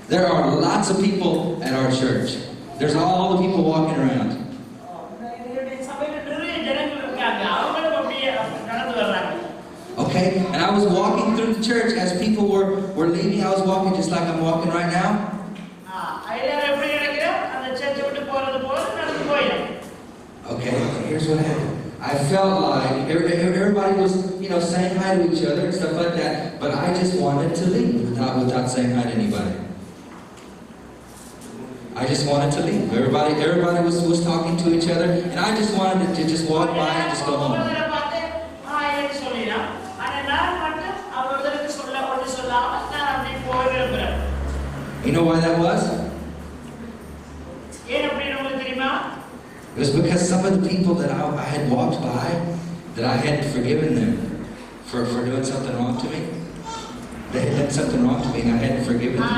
There are lots of people at our church. There's all the people walking around. Okay, and I was walking through the church as people were leaving. I was walking just like I'm walking right now. Okay, here's what happened. I felt like everybody was, saying hi to each other and stuff like that, but I just wanted to leave without saying hi to anybody. I just wanted to leave. Everybody was talking to each other, and I just wanted to just walk by and just go home. You know why that was? It was because some of the people that I had walked by, that I hadn't forgiven them for doing something wrong to me. They had done something wrong to me and I hadn't forgiven them.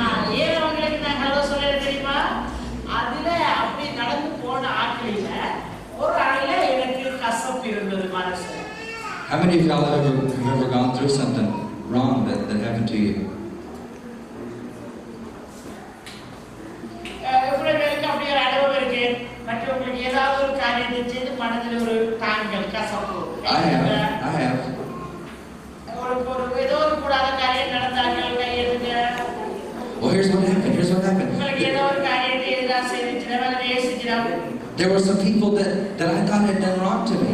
How many of y'all have ever gone through something wrong that happened to you? I have. Well, here's what happened. There were some people that I thought had done wrong to me.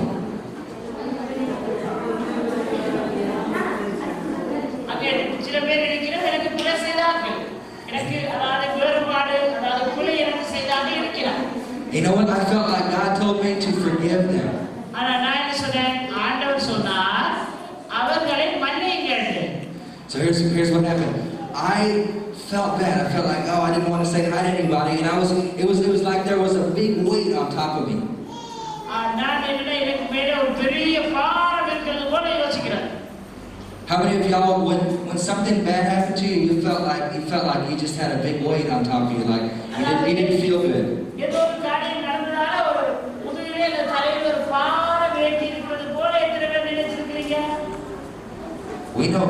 You know what? I felt like God told me to forgive them. So here's what happened. I felt bad. I felt like, I didn't want to say hi to anybody, and it was like there was a big weight on top of me. How many of y'all, when something bad happened to you, you felt like you just had a big weight on top of you, like you didn't feel good? We know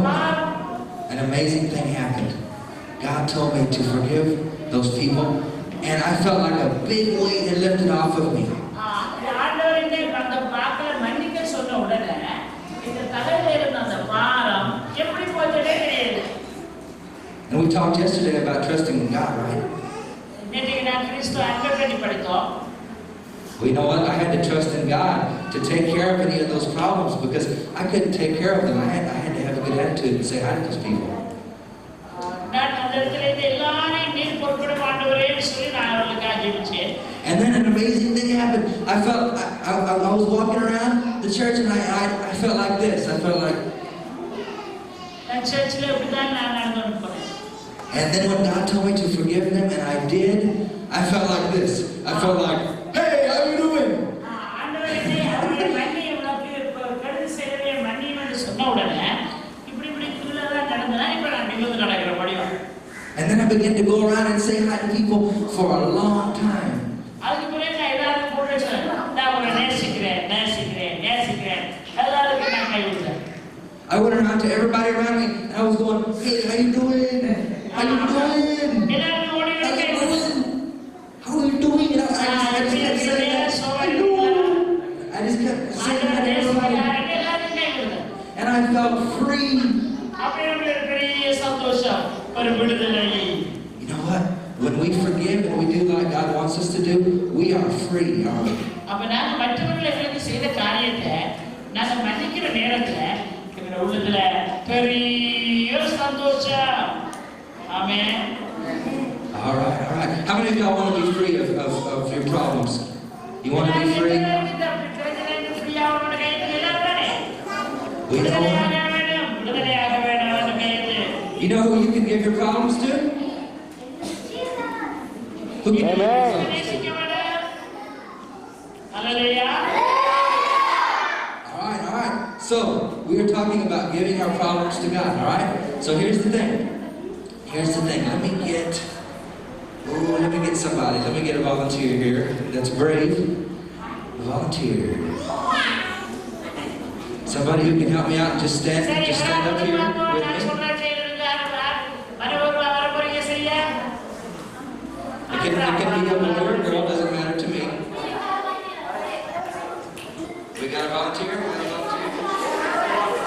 an amazing thing happened. God told me to forgive those people, and I felt like a big weight had lifted off of me. And we talked yesterday about trusting in God, right? Well, you know what? I had to trust in God to take care of any of those problems because I couldn't take care of them. I had to have a good attitude and say hi to those people. And then an amazing thing happened. I was walking around the church and I felt like this. I felt like. And then when God told me to forgive them, and I did, I felt like this. I felt like, hey, how you doing? And then I began to go around and say hi to people for a long time. I went around to everybody around me, and I was going, hey, how you doing? How you doing? How are you doing? And I just kept saying that. I just kept saying that to everybody. And I felt free. You know what? When we forgive and we do like God wants us to do, we are free, aren't we? Amen. All right. How many of y'all want to be free of your problems? You want to be free? We know. You know who you can give your problems to? Who can give your problems to? All right. So, we are talking about giving our problems to God, all right? So here's the thing. Let me get somebody. Let me get a volunteer here that's brave. A volunteer. Somebody who can help me out and just stand up here with me. can be a boy or a girl, doesn't matter to me. We got a volunteer?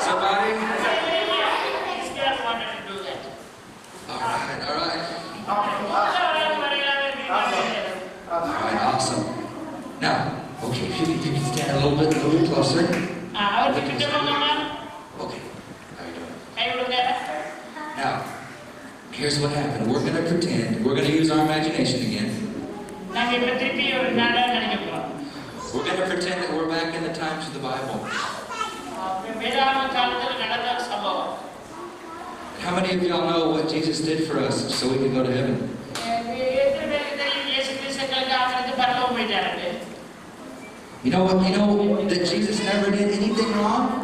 Somebody? Alright, awesome. Now, okay, if you can stand a little bit closer. Okay, how you doing? Now, here's what happened. We're going to pretend, we're going to use our imagination again. We're going to pretend that we're back in the times of the Bible. How many of y'all know what Jesus did for us so we can go to heaven? You know what? You know that Jesus never did anything wrong?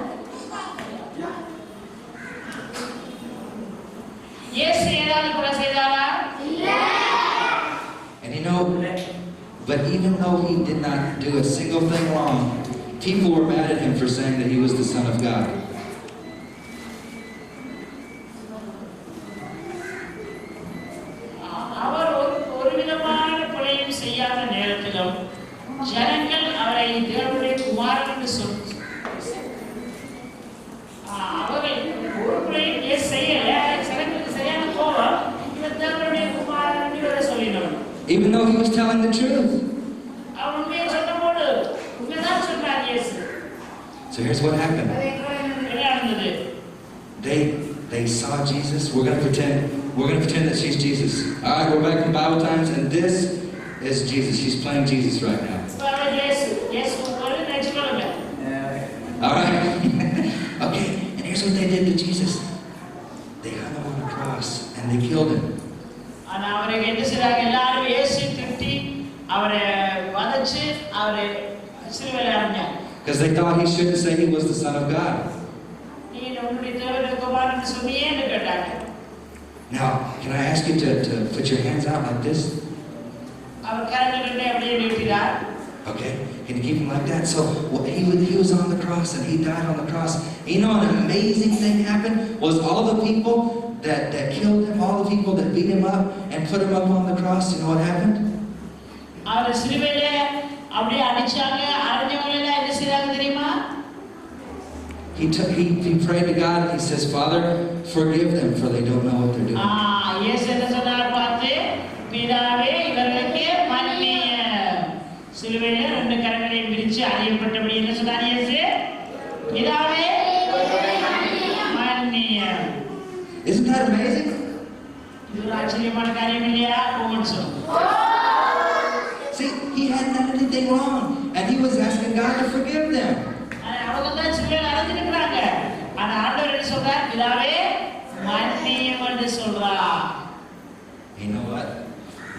And you know, but even though he did not do a single thing wrong, people were mad at him for saying that he was the Son of God. Even though he was telling the truth. So here's what happened. They saw Jesus. We're gonna pretend that she's Jesus. Alright, we're back in Bible times, and this is Jesus. She's playing Jesus right now. Alright. Okay, and here's what they did to Jesus. They hung him on a cross and they killed him. Because they thought he shouldn't say he was the Son of God. Now, can I ask you to put your hands out like this? Okay, can you keep them like that? So he was on the cross and he died on the cross. You know, an amazing thing happened was all the people that killed him, all the people that beat him up and put him up on the cross. You know what happened? He prayed to God and he says, Father, forgive them for they don't know what they're doing. Isn't that amazing? See, he hadn't done anything wrong, and he was asking God to forgive them. You know what?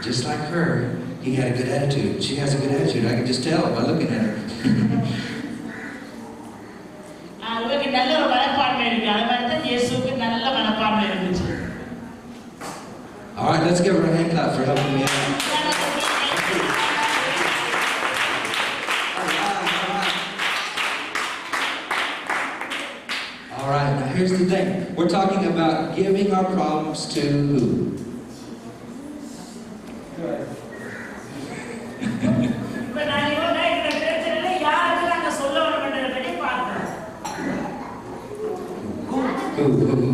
Just like her, he had a good attitude. She has a good attitude. I can just tell by looking at her. All right, let's give her a hand clap for helping me out. All right, now here's the thing. We're talking about giving our problems to who? Who?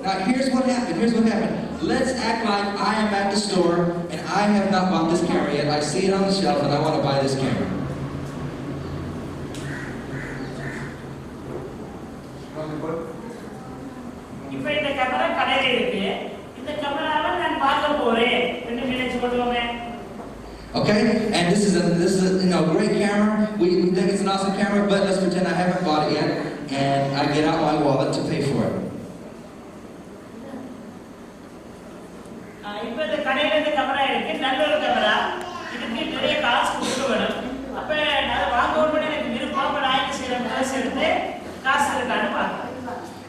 Now here's what happened. Let's act like I am at the store and I have not bought this camera yet. I see it on the shelf and I want to buy this camera. Okay, and this is a great camera. We think it's an awesome camera, but let's pretend I haven't bought it yet, and I get out my wallet to pay for it.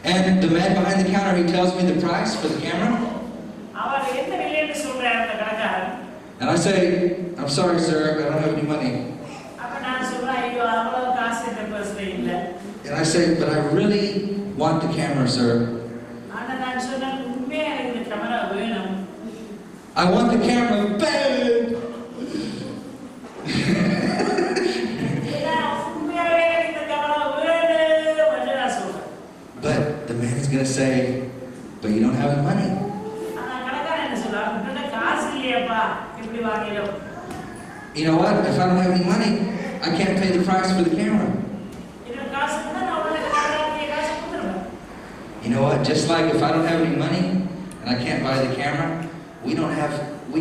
And the man behind the counter, he tells me the price for the camera. And I say, I'm sorry, sir, I don't have any money. And I say, but I really want the camera, sir. I want the camera, babe. But the man is going to say, but you don't have the money. You know what? If I don't have any money, I can't pay the price for the camera. You know what? Just like if I don't have any money and I can't buy the camera, we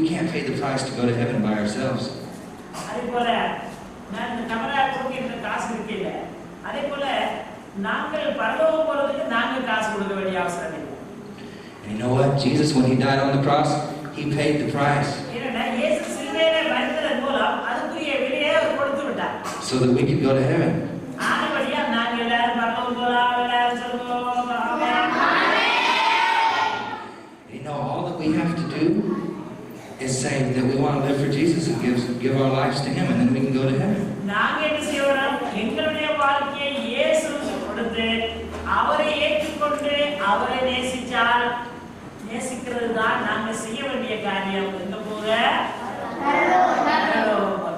can't pay the price to go to heaven by ourselves. And you know what? Jesus, when he died on the cross, he paid the price. So that we could go to heaven. You know, all that we have to do is say that we want to live for Jesus and give our lives to him, and then we can go to heaven.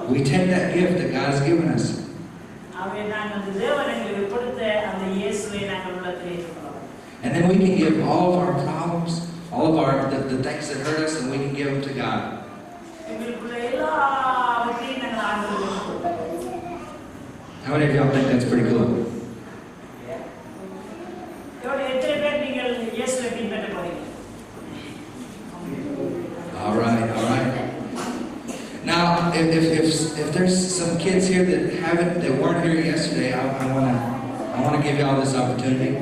We take that gift that God has given us. And then we can give all of our problems, all of the things that hurt us, and we can give them to God. How many of y'all think that's pretty cool? All right. Now, if there's some kids here that weren't here yesterday, I want to give y'all this opportunity.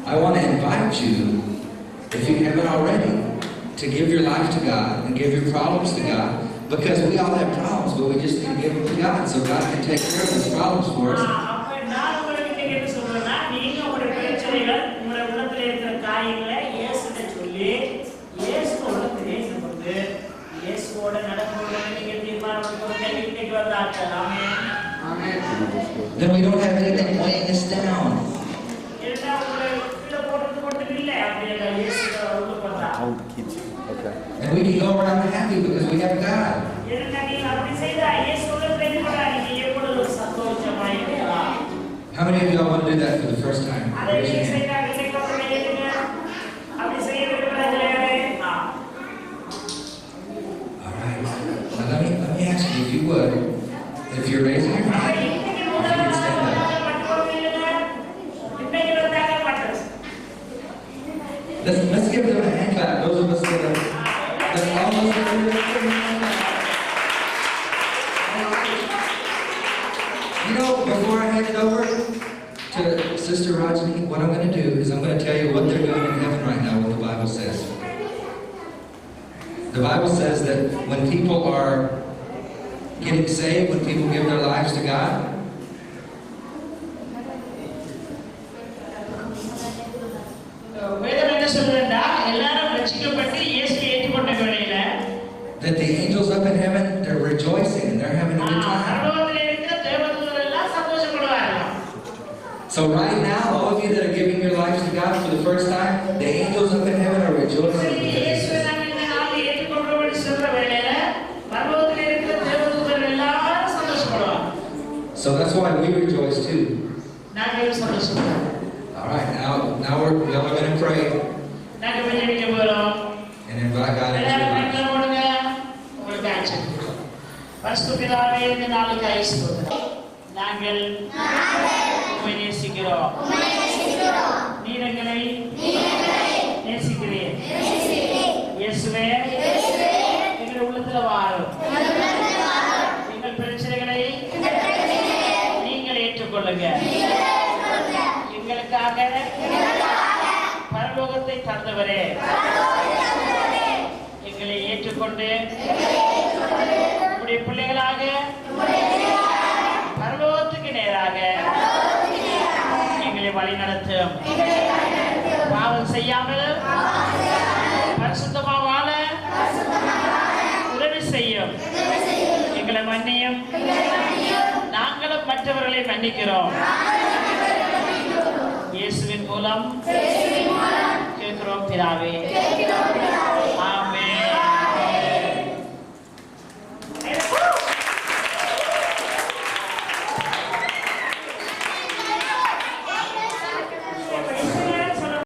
I want to invite you, if you haven't already, to give your life to God and give your problems to God, because we all have problems, but we just need to give them to God so God can take care of those problems for us. Then we don't have anything weighing us down. And we can go around happy because we have God. How many of y'all want to do that for the first time? Raise your hand. All right. Now let me ask you, if you would, if you're raising your hand, if you can stand up. Let's give them a hand clap. Those of us that almost You know, before I hand it over to Sister Rajani, what I'm going to do is I'm going to tell you what they're doing in heaven right now, what the Bible says. The Bible says that when people are getting saved, when people give their lives to God, that the angels up in heaven, they're rejoicing and they're having a good time. So right now, all of you that are giving your lives to God for the first time, the angels up in heaven are rejoicing. So that's why we rejoice too. All right, now we're going to pray and invite God into your life. நாங்கள் உம்மை நேசிக்கிறோம். நீர் எங்களை நேசிக்கிறீர். இயேசுவே, எங்கள் உள்ளத்தில் வாரும். எங்கள் பிரச்சனைகளை நீங்கள் ஏற்றுக்கொள்ளுங்க. எங்களுக்காக பரலோகத்தை தந்தவரே, எங்களை ஏற்றுக்கொண்டு உம்முடைய பிள்ளைகளாக பரலோகத்துக்கு நேராக எங்களை வழி நடத்தும். பாவம் செய்யாமல் பரிசுத்தமாக வாழ செய்யும். எங்களை மன்னியும். நாங்களும் மற்றவர்களை மன்னிக்கிறோம். இயேசுவின் மூலம் கேட்கிறோம் பிதாவே.